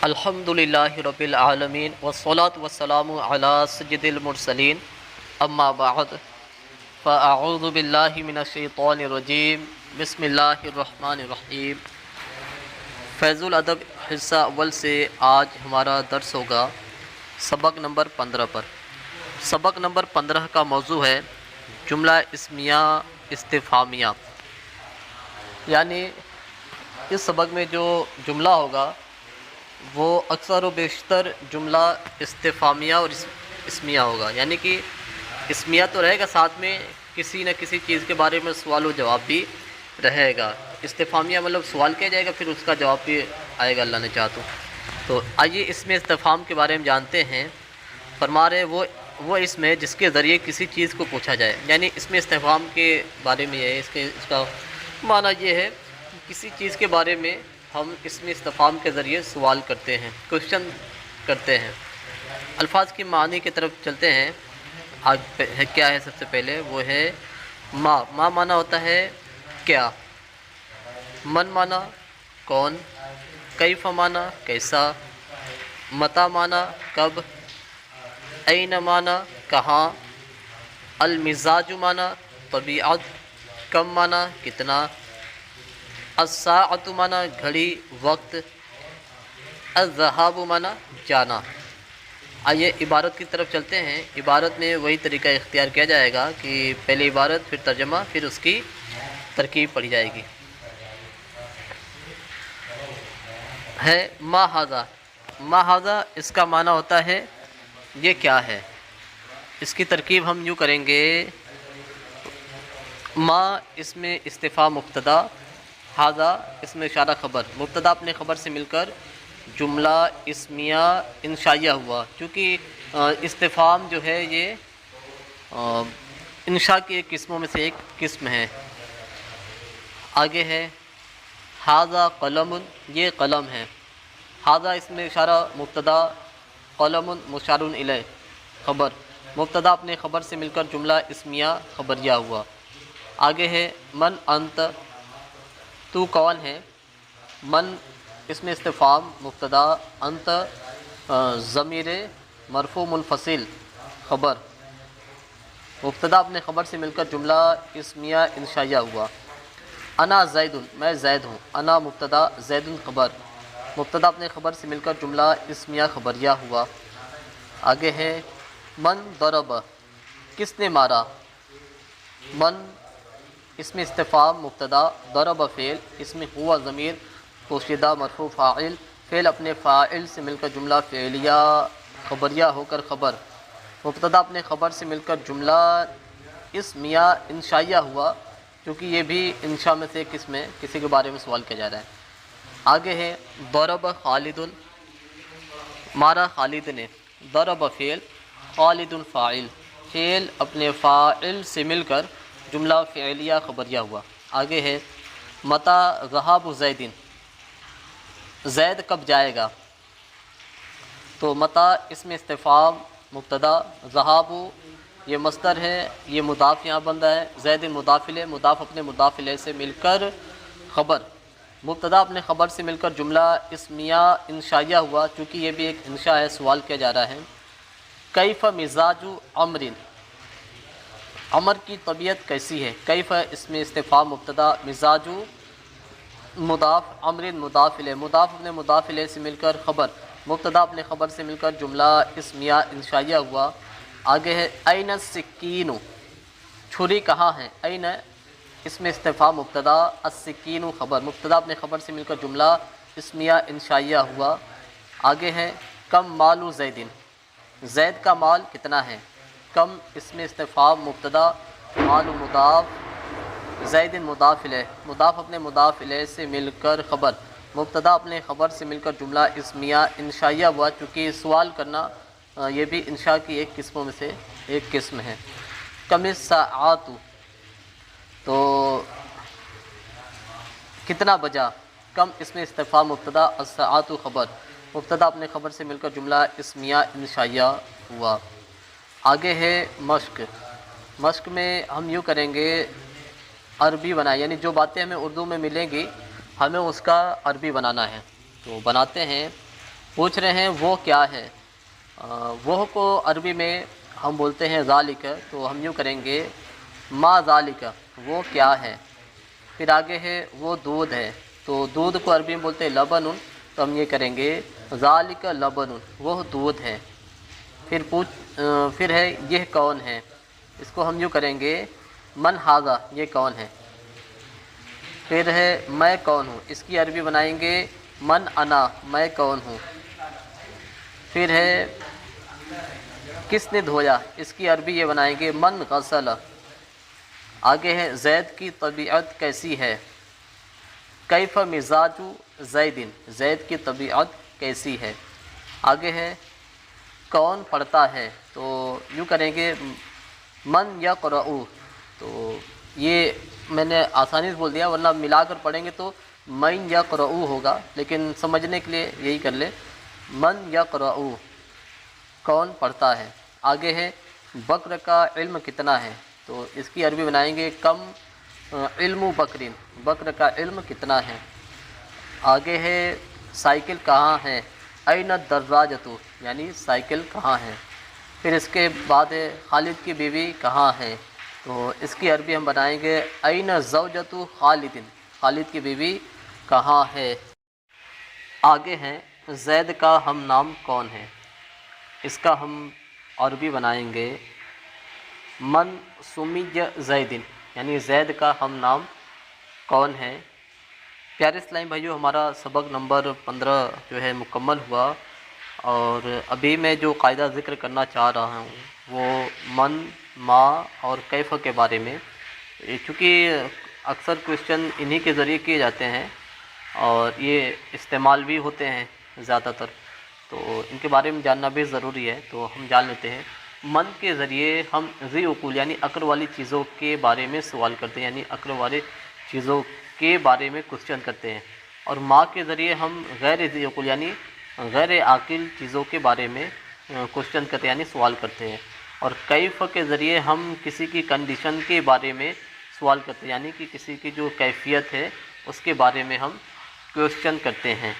الحمدللہ رب العالمین والصلاة والسلام علی سید المرسلین اما بعد فاعوذ باللہ من الشیطان الرجیم بسم اللہ الرحمن الرحیم۔ فیض الادب حصہ اول سے آج ہمارا درس ہوگا سبق نمبر 15 پر۔ سبق نمبر 15 کا موضوع ہے جملہ اسمیہ استفہامیہ، یعنی اس سبق میں جو جملہ ہوگا وہ اکثر و بیشتر جملہ استفہامیہ اور اسمیہ ہوگا، یعنی کہ اسمیہ تو رہے گا، ساتھ میں کسی نہ کسی چیز کے بارے میں سوال و جواب بھی رہے گا۔ استفہامیہ مطلب سوال کیا جائے گا، پھر اس کا جواب بھی آئے گا اللہ نے چاہا تو آئیے اس میں استفہام کے بارے میں جانتے ہیں۔ فرما رہے وہ اس میں جس کے ذریعے کسی چیز کو پوچھا جائے، یعنی اس میں استفہام کے بارے میں یہ ہے، اس کا معنی یہ ہے کہ کسی چیز کے بارے میں ہم اس میں استفہام کے ذریعے سوال کرتے ہیں، کوشچن کرتے ہیں۔ الفاظ کی معنی کی طرف چلتے ہیں۔ آج کیا ہے، سب سے پہلے وہ ہے ما معنی ہوتا ہے کیا، من معنی کون، کیف معنی کیسا، متی معنی کب، این معنی کہاں، المزاج معنی طبیعت، کم معنی کتنا، الساعۃ معنی گھڑی وقت، الذہاب معنی جانا۔ آئیے عبارت کی طرف چلتے ہیں۔ عبارت میں وہی طریقہ اختیار کیا جائے گا کہ پہلے عبارت پھر ترجمہ پھر اس کی ترکیب پڑھی جائے گی۔ ہے ما ھذا اس کا معنی ہوتا ہے یہ کیا ہے۔ اس کی ترکیب ہم یوں کریں گے، ما اس میں استفہام مبتدا، ھذا اس میں اشارہ خبر، مبتدا اپنے خبر سے مل کر جملہ اسمیہ انشائیہ ہوا، کیونکہ استفہام جو ہے یہ انشاء کی ایک قسموں میں سے ایک قسم ہے۔ آگے ہے ھذا قلم، یہ قلم ہے۔ ھذا اس میں اشارہ مبتدا، قلم مشار الیہ خبر، مبتدا اپنے خبر سے مل کر جملہ اسمیہ خبریہ ہوا۔ آگے ہے من انت، تو کون ہے۔ من اس میں استفہام مبتدا، انت ضمیر مرفوع منفصل خبر، مبتدا اپنے خبر سے مل کر جملہ اسمیہ انشائیہ ہوا۔ انا زید، میں زید ہوں۔ انا مبتدا زید خبر، مبتدا اپنے خبر سے مل کر جملہ اسمیہ خبریہ ہوا۔ آگے ہے من ضرب، کس نے مارا۔ من اس میں استفہام مبتدا، ضرب فعل، اس میں ہوا ضمیر پوشیدہ مرفوع فاعل، فعل اپنے فاعل سے مل کر جملہ فعلیہ خبریہ ہو کر خبر، مبتدا اپنے خبر سے مل کر جملہ اسمیہ انشائیہ ہوا، کیونکہ یہ بھی انشاء میں سے قسم ہے، کسی کے بارے میں سوال کیا جا رہا ہے۔ آگے ہے ضرب خالد، مارا خالد نے۔ ضرب فعل، خالد فاعل، فعل اپنے فاعل سے مل کر جملہ فعلیہ خبریہ ہوا۔ آگے ہے متی ذہاب زید، زید کب جائے گا۔ تو متی اس میں استفہام مبتدا، ذہاب یہ مصدر ہے، یہ مضاف یہاں بندہ ہے، زید مضاف الیہ، مضاف اپنے مضاف الیہ سے مل کر خبر، مبتدا اپنے خبر سے مل کر جملہ اسمیہ انشائیہ ہوا، چونکہ یہ بھی ایک انشاء ہے، سوال کیا جا رہا ہے۔ کیف مزاج عمر، عمر کی طبیعت کیسی ہے۔ کیف اس میں استفہام مبتدا، مزاج مضاف، عمر مضاف الیہ، مضاف اپنے مضاف الیہ سے مل کر خبر، مبتدا اپنے خبر سے مل کر جملہ اسمیہ انشائیہ ہوا۔ آگے ہے این السکین، چھری کہاں ہے۔ این اس میں استفہام مبتدا، السکین خبر، مبتدا اپنے خبر سے مل کر جملہ اسمیہ انشائیہ ہوا۔ آگے ہے کم مال زید، زید کا مال کتنا ہے۔ کم اس میں استفہام مبتدا، مال مضاف، زید مضاف الیہ، مضاف اپنے مضاف الیہ سے مل کر خبر، مبتدا اپنے خبر سے مل کر جملہ اسمیہ انشائیہ ہوا، چونکہ سوال کرنا یہ بھی انشاء کی ایک قسموں میں سے ایک قسم ہے۔ کم الساعات، تو کتنا بجا۔ کم اس میں استفہام مبتدا، الساعات خبر، مبتدا اپنے خبر سے مل کر جملہ اسمیہ انشائیہ ہوا۔ آگے ہے مشق، مشق میں ہم یوں کریں گے عربی بنائیں، یعنی جو باتیں ہمیں اردو میں ملیں گی ہمیں اس کا عربی بنانا ہے، تو بناتے ہیں۔ پوچھ رہے ہیں وہ کیا ہے. وہ کو عربی میں ہم بولتے ہیں ذالک، تو ہم یوں کریں گے ما ذالک، وہ کیا ہے. پھر آگے ہے وہ دودھ ہے، تو دودھ کو عربی میں بولتے ہیں لبن، تو ہم یہ کریں گے ذالک لبن، وہ دودھ ہے. پھر ہے یہ کون ہے، اس کو ہم یوں کریں گے من ھذا، یہ کون ہے. پھر ہے میں کون ہوں، اس کی عربی بنائیں گے من انا، میں کون ہوں. پھر ہے کس نے دھویا، اس کی عربی یہ بنائیں گے من غسل. آگے ہے زید کی طبیعت کیسی ہے، کیف مزاج زید، زید کی طبیعت کیسی ہے. آگے ہے کون پڑھتا ہے، تو یوں کریں گے من یقرأ. تو یہ میں نے آسانی سے بول دیا، ورنہ ملا کر پڑھیں گے تو من یقرأ ہوگا، لیکن سمجھنے کے لیے یہی کر لیں من یقرأ، کون پڑھتا ہے. آگے ہے بکر کا علم کتنا ہے، تو اس کی عربی بنائیں گے کم علم بکرین، بکر کا علم کتنا ہے. آگے ہے سائیکل کہاں ہے، این الدراجۃ، یعنی سائیکل کہاں ہے. پھر اس کے بعد ہے خالد کی بیوی کہاں ہے، تو اس کی عربی ہم بنائیں گے این زوجۃ خالد، خالد کی بیوی کہاں ہے. آگے ہے زید کا ہم نام کون ہے، اس کا ہم عربی بنائیں گے من سمی زید، یعنی زید کا ہم نام کون ہے. پیارے اسلامی بھائیو، ہمارا سبق نمبر 15 جو ہے مکمل ہوا، اور ابھی میں جو قاعدہ ذکر کرنا چاہ رہا ہوں وہ من، ما اور کیف کے بارے میں. چونکہ اکثر کوشچن انہی کے ذریعے کیے جاتے ہیں اور یہ استعمال بھی ہوتے ہیں زیادہ تر، تو ان کے بارے میں جاننا بھی ضروری ہے. تو ہم جان لیتے ہیں. من کے ذریعے ہم ذی عقول یعنی عقل والی چیزوں کے بارے میں سوال کرتے ہیں، یعنی عقل والے چیزوں کے بارے میں کوشچن کرتے ہیں. اور ما کے ذریعے ہم غیر ذی عقول یعنی غیر عاقل چیزوں کے بارے میں کوشچن کرتے ہیں، یعنی سوال کرتے ہیں. اور کیف کے ذریعے ہم کسی کی کنڈیشن کے بارے میں سوال کرتے ہیں، یعنی کہ کسی کی جو کیفیت ہے اس کے بارے میں ہم کوشچن کرتے ہیں.